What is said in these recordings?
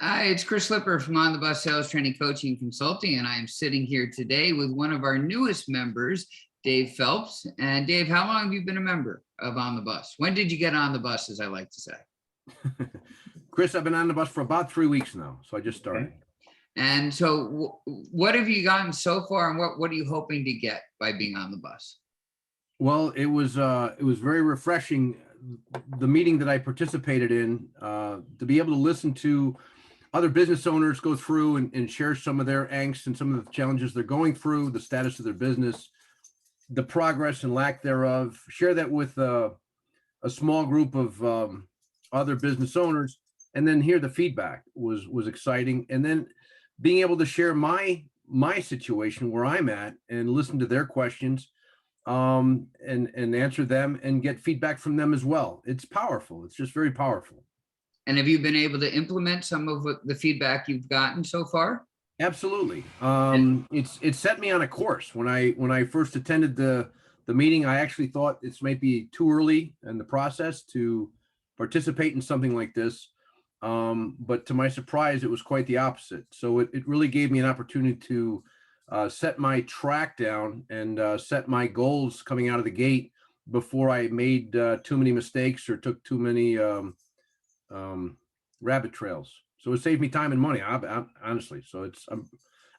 Hi, it's Chris Slipper from On the Bus Sales Training Coaching Consulting, and I am sitting here today with one of our newest members, Dave Phelps. And Dave, how long have you been a member of On the Bus? When did you get on the bus, as I like to say? Chris, I've been on the bus for about 3 weeks now, so I just started. Okay. And so what have you gotten so far, and what are you hoping to get by being on the bus? Well, it was very refreshing, the meeting that I participated in, to be able to listen to other business owners go through and share some of their angst and some of the challenges they're going through, the status of their business, the progress and lack thereof, share that with a small group of other business owners, and then hear the feedback was exciting. And then being able to share my situation where I'm at and listen to their questions, and answer them and get feedback from them as well. It's powerful. It's just very powerful. And have you been able to implement some of the feedback you've gotten so far? Absolutely. It set me on a course. When I first attended the meeting, I actually thought it's maybe too early in the process to participate in something like this. But to my surprise, it was quite the opposite. So it really gave me an opportunity to set my track down and set my goals coming out of the gate before I made too many mistakes or took too many rabbit trails. So it saved me time and money, honestly. So I'm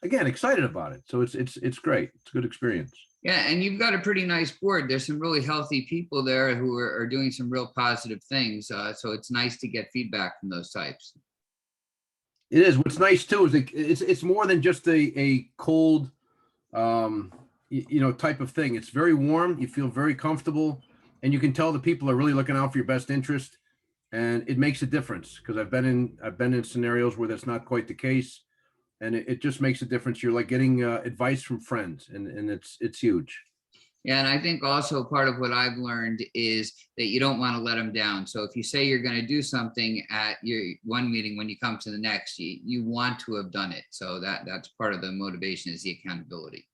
again excited about it. So it's great. It's a good experience. Yeah, and you've got a pretty nice board. There's some really healthy people there who are doing some real positive things. So it's nice to get feedback from those types. It is. What's nice too is it's more than just a cold, type of thing. It's very warm. You feel very comfortable, and you can tell the people are really looking out for your best interest, and it makes a difference because I've been in scenarios where that's not quite the case, and it just makes a difference. You're like getting advice from friends, and it's huge. Yeah, and I think also part of what I've learned is that you don't want to let them down. So if you say you're going to do something at your one meeting, when you come to the next, you want to have done it. So that's part of the motivation, is the accountability.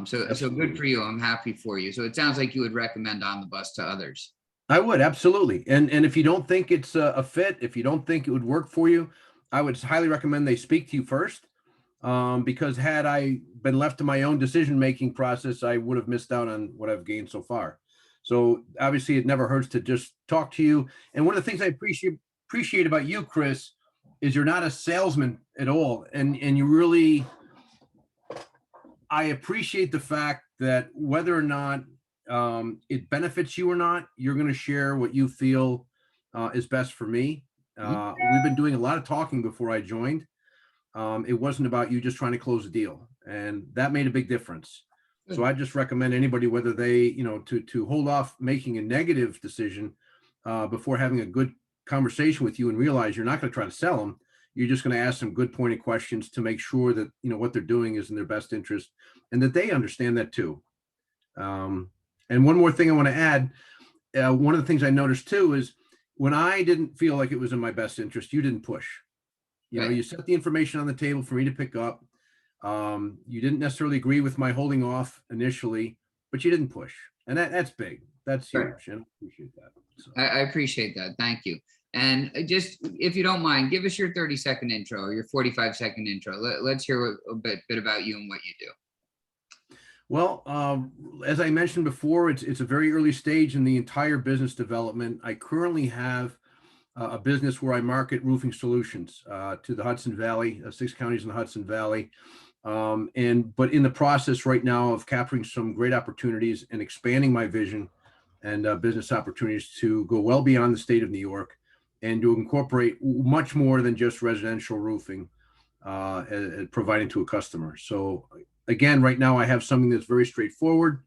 So good for you. I'm happy for you. So it sounds like you would recommend On the Bus to others. I would, absolutely. And if you don't think it's a fit, if you don't think it would work for you, I would highly recommend they speak to you first. Because had I been left to my own decision-making process, I would have missed out on what I've gained so far. So obviously it never hurts to just talk to you. And one of the things I appreciate about you, Chris, is you're not a salesman at all. And you really, I appreciate the fact that whether or not it benefits you or not, you're going to share what you feel is best for me. We've been doing a lot of talking before I joined. It wasn't about you just trying to close a deal, and that made a big difference. So I just recommend anybody, whether they, to hold off making a negative decision before having a good conversation with you and realize you're not going to try to sell them. You're just going to ask some good pointed questions to make sure that, what they're doing is in their best interest and that they understand that too. And one more thing I want to add, one of the things I noticed too is when I didn't feel like it was in my best interest, you didn't push. You set the information on the table for me to pick up. You didn't necessarily agree with my holding off initially, but you didn't push. And that's big. That's huge. Right. And I appreciate that. So. I appreciate that. Thank you. And just, if you don't mind, give us your 30-second intro or your 45-second intro. Let's hear a bit about you and what you do. Well, as I mentioned before, it's a very early stage in the entire business development. I currently have a business where I market roofing solutions to the Hudson Valley, 6 counties in the Hudson Valley. But in the process right now of capturing some great opportunities and expanding my vision and business opportunities to go well beyond the state of New York and to incorporate much more than just residential roofing providing to a customer. So again, right now I have something that's very straightforward,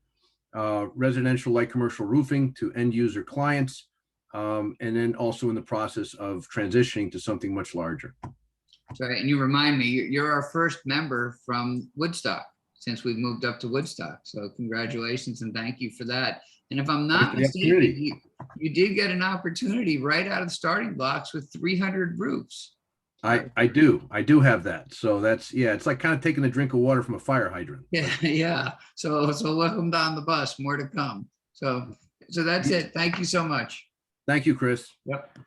residential light commercial roofing to end user clients. And then also in the process of transitioning to something much larger. Sorry, and you remind me, you're our first member from Woodstock since we've moved up to Woodstock. So congratulations and thank you for that. And if I'm not mistaken, you did get an opportunity right out of the starting blocks with 300 roofs. I do have that. So that's, it's like kind of taking a drink of water from a fire hydrant. Yeah. So welcome down the bus, more to come. So that's it. Thank you so much. Thank you, Chris. Yep.